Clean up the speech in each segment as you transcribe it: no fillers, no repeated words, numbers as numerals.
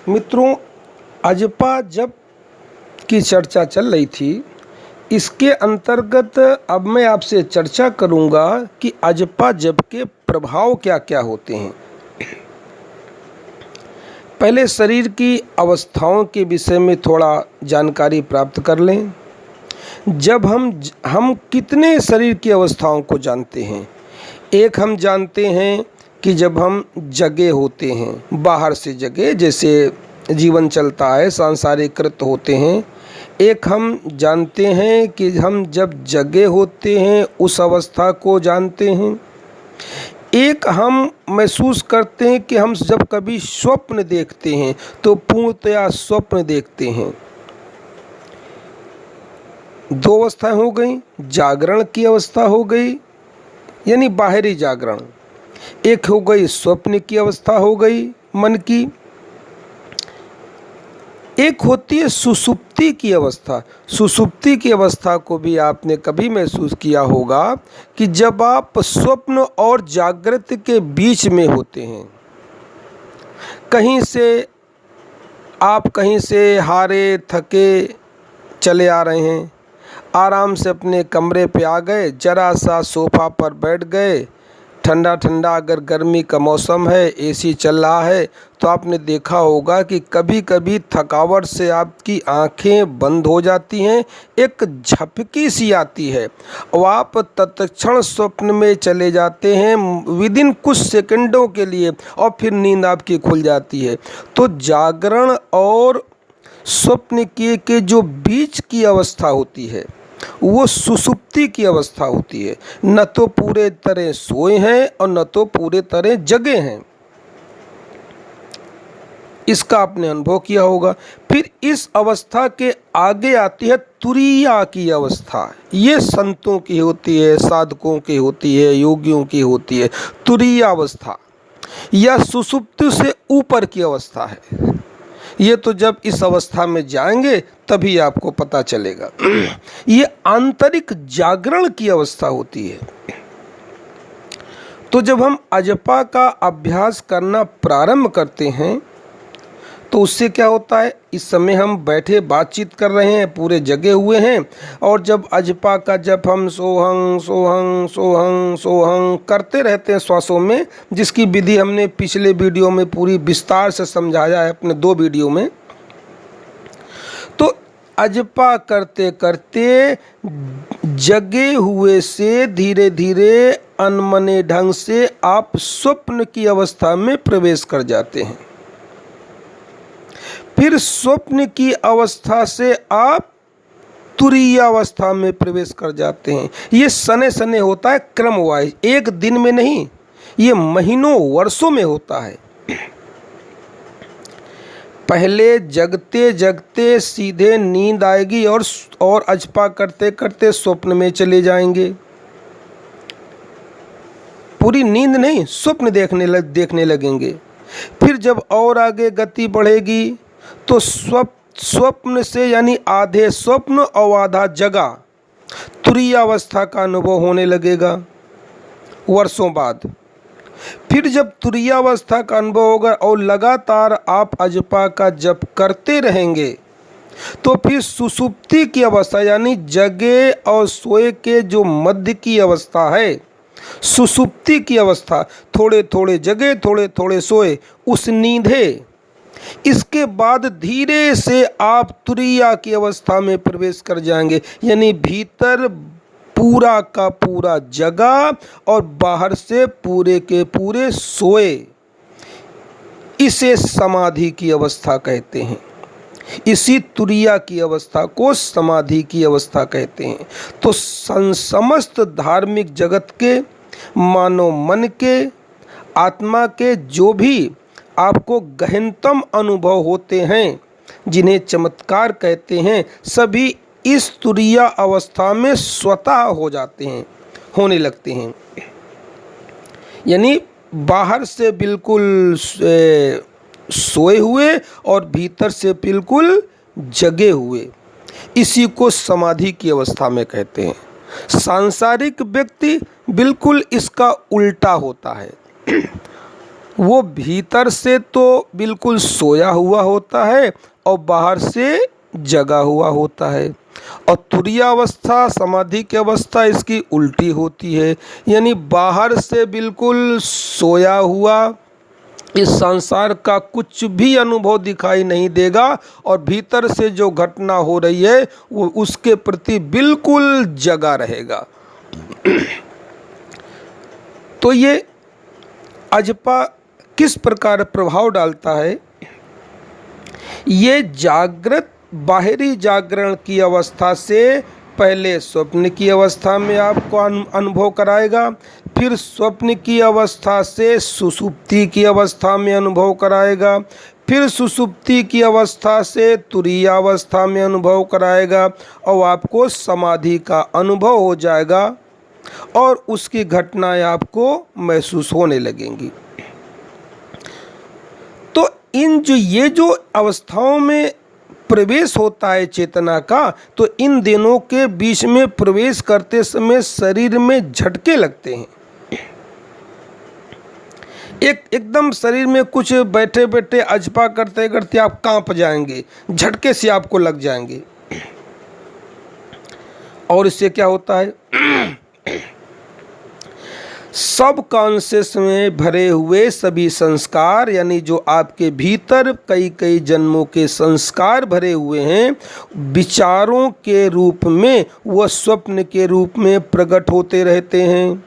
मित्रों, अजपा जप की चर्चा चल रही थी। इसके अंतर्गत अब मैं आपसे चर्चा करूंगा कि अजपा जप के प्रभाव क्या क्या होते हैं। पहले शरीर की अवस्थाओं के विषय में थोड़ा जानकारी प्राप्त कर लें। जब हम कितने शरीर की अवस्थाओं को जानते हैं। एक हम जानते हैं कि जब हम जगे होते हैं, बाहर से जगे, जैसे जीवन चलता है, सांसारिक कृत होते हैं। एक हम जानते हैं कि हम जब जगे होते हैं उस अवस्था को जानते हैं। एक हम महसूस करते हैं कि हम जब कभी स्वप्न देखते हैं तो पूर्णतया स्वप्न देखते हैं। दो अवस्थाएं हो गई, जागरण की अवस्था हो गई यानी बाहरी जागरण, एक हो गई स्वप्न की अवस्था हो गई मन की, एक होती है सुषुप्ति की अवस्था। सुषुप्ति की अवस्था को भी आपने कभी महसूस किया होगा कि जब आप स्वप्न और जागृत के बीच में होते हैं, कहीं से हारे थके चले आ रहे हैं, आराम से अपने कमरे पे आ गए, जरा सा सोफा पर बैठ गए, ठंडा ठंडा अगर गर्मी का मौसम है, एसी चल रहा है, तो आपने देखा होगा कि कभी कभी थकावट से आपकी आंखें बंद हो जाती हैं, एक झपकी सी आती है और आप तत्क्षण स्वप्न में चले जाते हैं विदिन कुछ सेकंडों के लिए, और फिर नींद आपकी खुल जाती है। तो जागरण और स्वप्न के जो बीच की अवस्था होती है वो सुषुप्ति की अवस्था होती है। न तो पूरे तरह सोए हैं और न तो पूरे तरह जगे हैं। इसका आपने अनुभव किया होगा। फिर इस अवस्था के आगे आती है तुरीया की अवस्था। ये संतों की होती है, साधकों की होती है, योगियों की होती है। तुरीया अवस्था या सुषुप्ति से ऊपर की अवस्था है। ये तो जब इस अवस्था में जाएंगे तभी आपको पता चलेगा। ये आंतरिक जागरण की अवस्था होती है। तो जब हम अजपा का अभ्यास करना प्रारंभ करते हैं तो उससे क्या होता है, इस समय हम बैठे बातचीत कर रहे हैं, पूरे जगे हुए हैं, और जब अजपा का जब हम सोहंग सोहंग सोहंग सोहंग करते रहते हैं श्वासों में, जिसकी विधि हमने पिछले वीडियो में पूरी विस्तार से समझाया है, अपने 2 वीडियो में। तो अजपा करते करते जगे हुए से धीरे धीरे अनमने ढंग से आप स्वप्न की अवस्था में प्रवेश कर जाते हैं। फिर स्वप्न की अवस्था से आप तुरीय अवस्था में प्रवेश कर जाते हैं। ये सने सने होता है, क्रम वाइज, एक दिन में नहीं, ये महीनों वर्षों में होता है। पहले जगते जगते सीधे नींद आएगी और अजपा करते करते स्वप्न में चले जाएंगे। पूरी नींद नहीं, स्वप्न देखने लगेंगे। फिर जब और आगे गति बढ़ेगी तो स्वप्न से यानी आधे स्वप्न और आधा जगा तुरीय अवस्था का अनुभव होने लगेगा वर्षों बाद। फिर जब तुरीय अवस्था का अनुभव होगा और लगातार आप अजपा का जप करते रहेंगे तो फिर सुषुप्ति की अवस्था यानी जगे और सोए के जो मध्य की अवस्था है, सुषुप्ति की अवस्था, थोड़े थोड़े जगे थोड़े थोड़े सोए, उस नींद है। इसके बाद धीरे से आप तुरीया की अवस्था में प्रवेश कर जाएंगे, यानी भीतर पूरा का पूरा जगा और बाहर से पूरे के पूरे सोए। इसे समाधि की अवस्था कहते हैं। इसी तुरीया की अवस्था को समाधि की अवस्था कहते हैं। तो समस्त धार्मिक जगत के, मानव मन के, आत्मा के जो भी आपको गहनतम अनुभव होते हैं, जिन्हें चमत्कार कहते हैं, सभी इस तुरीया अवस्था में स्वतः हो जाते हैं, होने लगते हैं। यानी बाहर से बिल्कुल सोए हुए और भीतर से बिल्कुल जगे हुए। इसी को समाधि की अवस्था में कहते हैं। सांसारिक व्यक्ति बिल्कुल इसका उल्टा होता है। वो भीतर से तो बिल्कुल सोया हुआ होता है और बाहर से जगा हुआ होता है। और तुरीय अवस्था, समाधि की अवस्था इसकी उल्टी होती है, यानी बाहर से बिल्कुल सोया हुआ, इस संसार का कुछ भी अनुभव दिखाई नहीं देगा, और भीतर से जो घटना हो रही है वो उसके प्रति बिल्कुल जगा रहेगा। तो ये अजपा किस प्रकार प्रभाव डालता है? ये जागृत बाहरी जागरण की अवस्था से पहले स्वप्न की अवस्था में आपको अनुभव कराएगा, फिर स्वप्न की अवस्था से सुषुप्ति की अवस्था में अनुभव कराएगा, फिर सुषुप्ति की अवस्था से तुरीय अवस्था में अनुभव कराएगा, और आपको समाधि का अनुभव हो जाएगा और उसकी घटनाएं आपको महसूस होने लगेंगी। तो ये जो अवस्थाओं में प्रवेश होता है चेतना का, तो इन दिनों के बीच में प्रवेश करते समय शरीर में झटके लगते हैं। एकदम शरीर में कुछ बैठे बैठे अजपा करते करते आप कांप जाएंगे, झटके से आपको लग जाएंगे। और इससे क्या होता है? सब कॉन्शियस में भरे हुए सभी संस्कार, यानी जो आपके भीतर कई कई जन्मों के संस्कार भरे हुए हैं, विचारों के रूप में वह स्वप्न के रूप में प्रकट होते रहते हैं।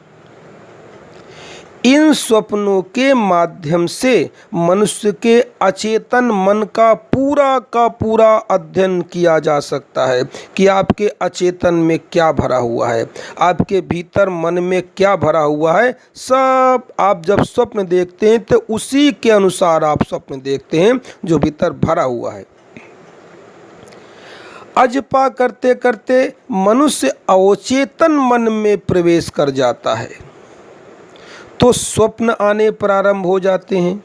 इन स्वप्नों के माध्यम से मनुष्य के अचेतन मन का पूरा अध्ययन किया जा सकता है कि आपके अचेतन में क्या भरा हुआ है, आपके भीतर मन में क्या भरा हुआ है। सब आप जब स्वप्न देखते हैं तो उसी के अनुसार आप स्वप्न देखते हैं जो भीतर भरा हुआ है। अजपा करते करते मनुष्य अवचेतन मन में प्रवेश कर जाता है, तो स्वप्न आने प्रारंभ हो जाते हैं।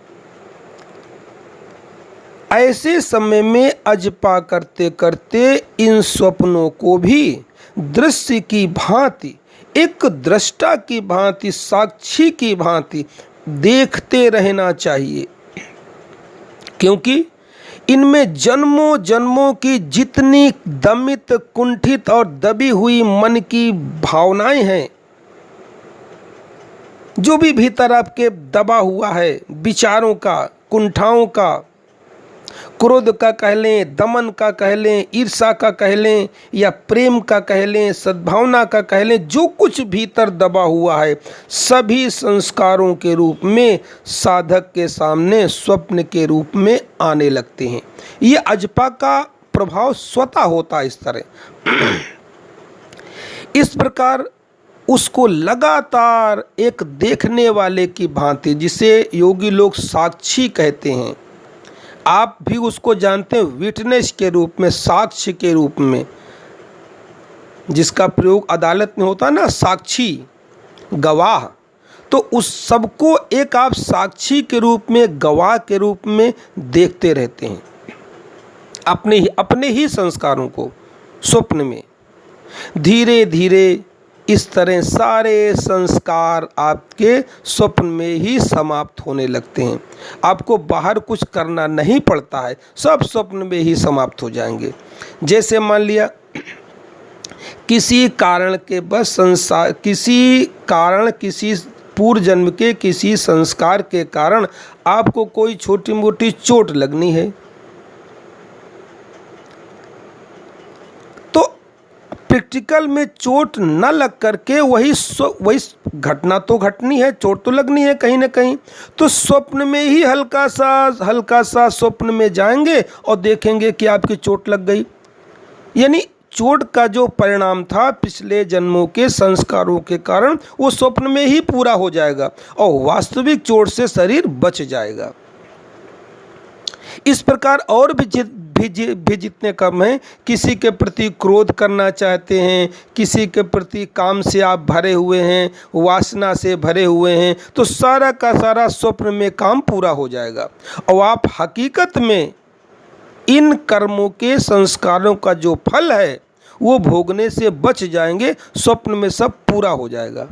ऐसे समय में अजपा करते करते इन स्वप्नों को भी दृश्य की भांति, एक दृष्टा की भांति, साक्षी की भांति देखते रहना चाहिए, क्योंकि इनमें जन्मों जन्मों की जितनी दमित, कुंठित और दबी हुई मन की भावनाएं हैं, जो भी भीतर आपके दबा हुआ है, विचारों का, कुंठाओं का, क्रोध का कह लें, दमन का कह लें, ईर्ष्या का कह लें, या प्रेम का कह लें, सद्भावना का कह लें, जो कुछ भीतर दबा हुआ है, सभी संस्कारों के रूप में साधक के सामने स्वप्न के रूप में आने लगते हैं। ये अजपा का प्रभाव स्वतः होता है इस तरह। इस प्रकार उसको लगातार एक देखने वाले की भांति, जिसे योगी लोग साक्षी कहते हैं, आप भी उसको जानते हैं, विटनेस के रूप में, साक्ष्य के रूप में, जिसका प्रयोग अदालत में होता है ना, साक्षी, गवाह। तो उस सबको एक आप साक्षी के रूप में, गवाह के रूप में देखते रहते हैं, अपने ही संस्कारों को स्वप्न में। धीरे धीरे इस तरह सारे संस्कार आपके स्वप्न में ही समाप्त होने लगते हैं। आपको बाहर कुछ करना नहीं पड़ता है, सब स्वप्न में ही समाप्त हो जाएंगे। जैसे मान लिया किसी कारण के बस किसी पूर्व जन्म के किसी संस्कार के कारण आपको कोई छोटी मोटी चोट लगनी है, प्रैक्टिकल में चोट न लग करके वही घटना तो घटनी है, चोट तो लगनी है कहीं ना कहीं। तो स्वप्न में ही हल्का सा स्वप्न में जाएंगे और देखेंगे कि आपकी चोट लग गई, यानी चोट का जो परिणाम था पिछले जन्मों के संस्कारों के कारण, वो स्वप्न में ही पूरा हो जाएगा और वास्तविक चोट से शरीर बच जाएगा। इस प्रकार और भी जितने कम हैं, किसी के प्रति क्रोध करना चाहते हैं, किसी के प्रति काम से आप भरे हुए हैं, वासना से भरे हुए हैं, तो सारा का सारा स्वप्न में काम पूरा हो जाएगा और आप हकीकत में इन कर्मों के संस्कारों का जो फल है वो भोगने से बच जाएंगे, स्वप्न में सब पूरा हो जाएगा।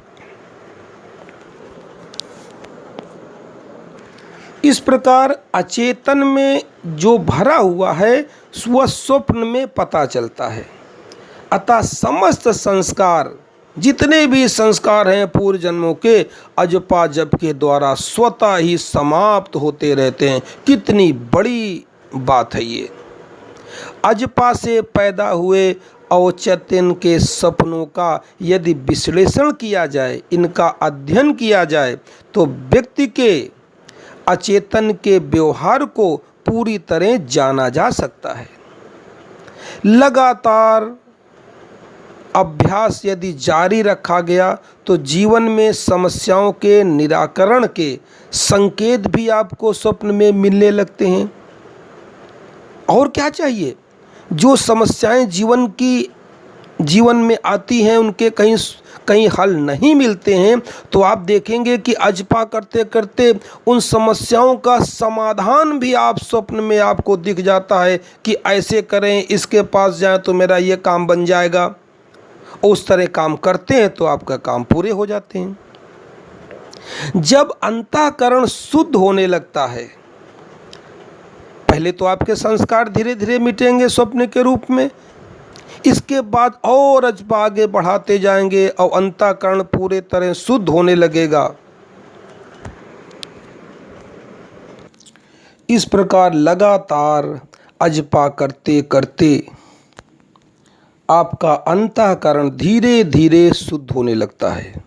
इस प्रकार अचेतन में जो भरा हुआ है वह स्वप्न में पता चलता है। अतः समस्त संस्कार, जितने भी संस्कार हैं पूर्व जन्मों के, अजपा जप के द्वारा स्वतः ही समाप्त होते रहते हैं। कितनी बड़ी बात है ये। अजपा से पैदा हुए औचत्यन के सपनों का यदि विश्लेषण किया जाए, इनका अध्ययन किया जाए, तो व्यक्ति के अचेतन के व्यवहार को पूरी तरह जाना जा सकता है। लगातार अभ्यास यदि जारी रखा गया तो जीवन में समस्याओं के निराकरण के संकेत भी आपको स्वप्न में मिलने लगते हैं। और क्या चाहिए? जो समस्याएं जीवन में आती हैं, उनके कहीं हल नहीं मिलते हैं, तो आप देखेंगे कि अजपा करते करते उन समस्याओं का समाधान भी आप स्वप्न में आपको दिख जाता है कि ऐसे करें, इसके पास जाएं तो मेरा ये काम बन जाएगा। उस तरह काम करते हैं तो आपका काम पूरे हो जाते हैं। जब अंतःकरण शुद्ध होने लगता है, पहले तो आपके संस्कार धीरे धीरे मिटेंगे स्वप्न के रूप में, इसके बाद और अजपा आगे बढ़ाते जाएंगे और अंतःकरण पूरे तरह शुद्ध होने लगेगा। इस प्रकार लगातार अजपा करते करते आपका अंतःकरण धीरे धीरे शुद्ध होने लगता है।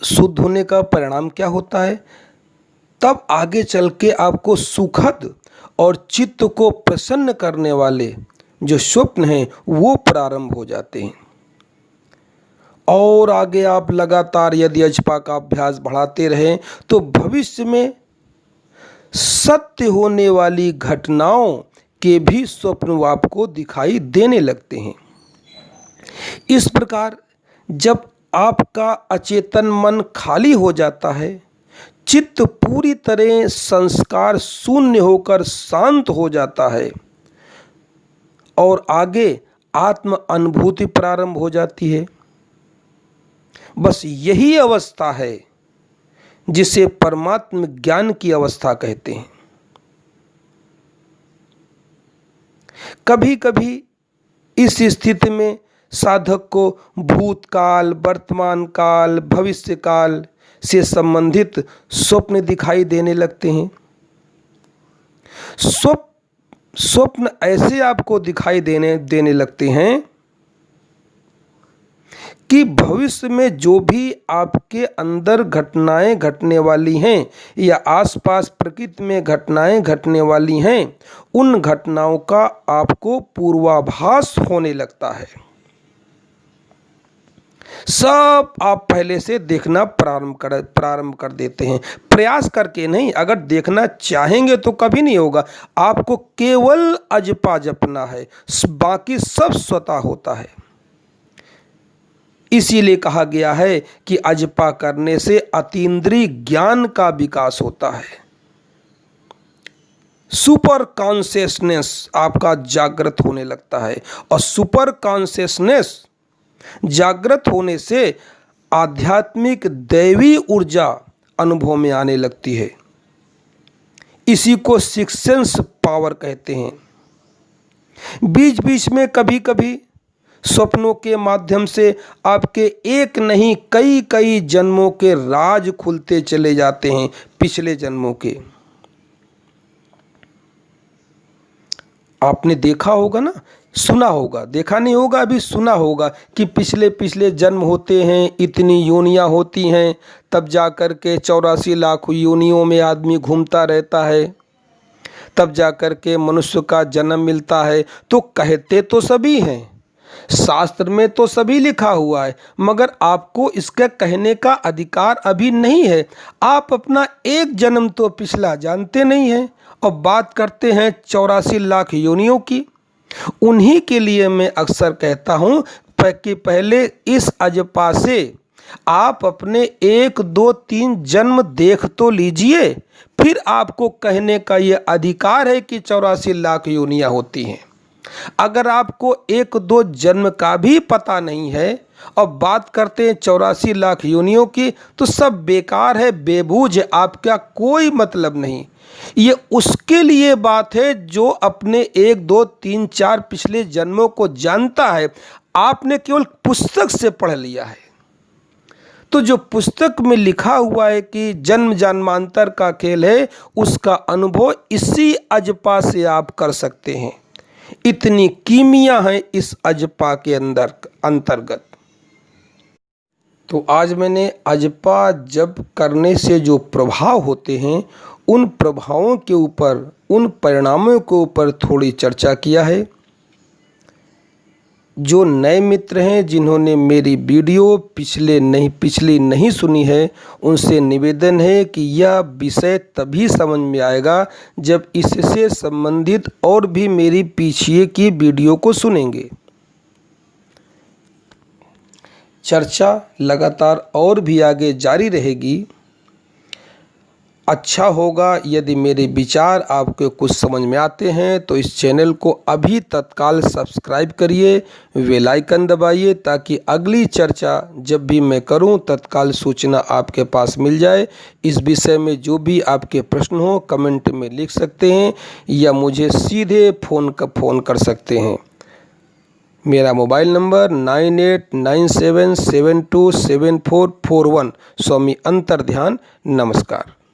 शुद्ध होने का परिणाम क्या होता है? तब आगे चल के आपको सुखद और चित्त को प्रसन्न करने वाले जो स्वप्न हैं वो प्रारंभ हो जाते हैं। और आगे आप लगातार यदि अजपा का अभ्यास बढ़ाते रहें तो भविष्य में सत्य होने वाली घटनाओं के भी स्वप्न आपको दिखाई देने लगते हैं। इस प्रकार जब आपका अचेतन मन खाली हो जाता है, चित्त पूरी तरह संस्कार शून्य होकर शांत हो जाता है और आगे आत्म अनुभूति प्रारंभ हो जाती है। बस यही अवस्था है जिसे परमात्म ज्ञान की अवस्था कहते हैं। कभी कभी इस स्थिति में साधक को भूतकाल, वर्तमान काल, भविष्य काल से संबंधित स्वप्न दिखाई देने लगते हैं। स्वप्न ऐसे आपको दिखाई देने लगते हैं कि भविष्य में जो भी आपके अंदर घटनाएं घटने वाली हैं या आसपास प्रकृति में घटनाएं घटने वाली हैं, उन घटनाओं का आपको पूर्वाभास होने लगता है। सब आप पहले से देखना प्रारंभ कर देते हैं। प्रयास करके नहीं, अगर देखना चाहेंगे तो कभी नहीं होगा। आपको केवल अजपा जपना है, बाकी सब स्वतः होता है। इसीलिए कहा गया है कि अजपा करने से अतीन्द्रिय ज्ञान का विकास होता है। सुपर कॉन्शियसनेस आपका जागृत होने लगता है और सुपर कॉन्शियसनेस जागृत होने से आध्यात्मिक दैवी ऊर्जा अनुभव में आने लगती है। इसी को सिक्स सेंस पावर कहते हैं। बीच बीच में कभी कभी स्वप्नों के माध्यम से आपके एक नहीं कई कई जन्मों के राज खुलते चले जाते हैं, पिछले जन्मों के। आपने देखा होगा ना, सुना होगा, देखा नहीं होगा, अभी सुना होगा कि पिछले जन्म होते हैं, इतनी योनियां होती हैं, तब जा कर के 84 लाख योनियों में आदमी घूमता रहता है, तब जा कर के मनुष्य का जन्म मिलता है। तो कहते तो सभी हैं, शास्त्र में तो सभी लिखा हुआ है, मगर आपको इसका कहने का अधिकार अभी नहीं है। आप अपना एक जन्म तो पिछला जानते नहीं हैं और बात करते हैं 84 लाख योनियों की। उन्हीं के लिए मैं अक्सर कहता हूँ कि पहले इस अजपा से आप अपने 1, 2, 3 जन्म देख तो लीजिए, फिर आपको कहने का ये अधिकार है कि 84 लाख योनियाँ होती हैं। अगर आपको 1, 2 जन्म का भी पता नहीं है अब बात करते हैं 84 लाख योनियों की, तो सब बेकार है, बेबूझ है, आपका कोई मतलब नहीं। ये उसके लिए बात है जो अपने 1, 2, 3, 4 पिछले जन्मों को जानता है। आपने केवल पुस्तक से पढ़ लिया है। तो जो पुस्तक में लिखा हुआ है कि जन्म जन्मांतर का खेल है, उसका अनुभव इसी अजपा से आप कर सकते हैं। इतनी कीमिया है इस अजपा के अंदर अंतर्गत। तो आज मैंने अजपा जप करने से जो प्रभाव होते हैं, उन प्रभावों के ऊपर, उन परिणामों के ऊपर थोड़ी चर्चा किया है। जो नए मित्र हैं जिन्होंने मेरी वीडियो पिछली नहीं सुनी है, उनसे निवेदन है कि यह विषय तभी समझ में आएगा जब इससे संबंधित और भी मेरी पीछे की वीडियो को सुनेंगे। चर्चा लगातार और भी आगे जारी रहेगी। अच्छा होगा यदि मेरे विचार आपको कुछ समझ में आते हैं तो इस चैनल को अभी तत्काल सब्सक्राइब करिए, बेल आइकन दबाइए, ताकि अगली चर्चा जब भी मैं करूं तत्काल सूचना आपके पास मिल जाए। इस विषय में जो भी आपके प्रश्न हो कमेंट में लिख सकते हैं या मुझे सीधे फ़ोन कर सकते हैं। मेरा मोबाइल नंबर 9897727441। स्वामी अंतर्ध्यान। नमस्कार।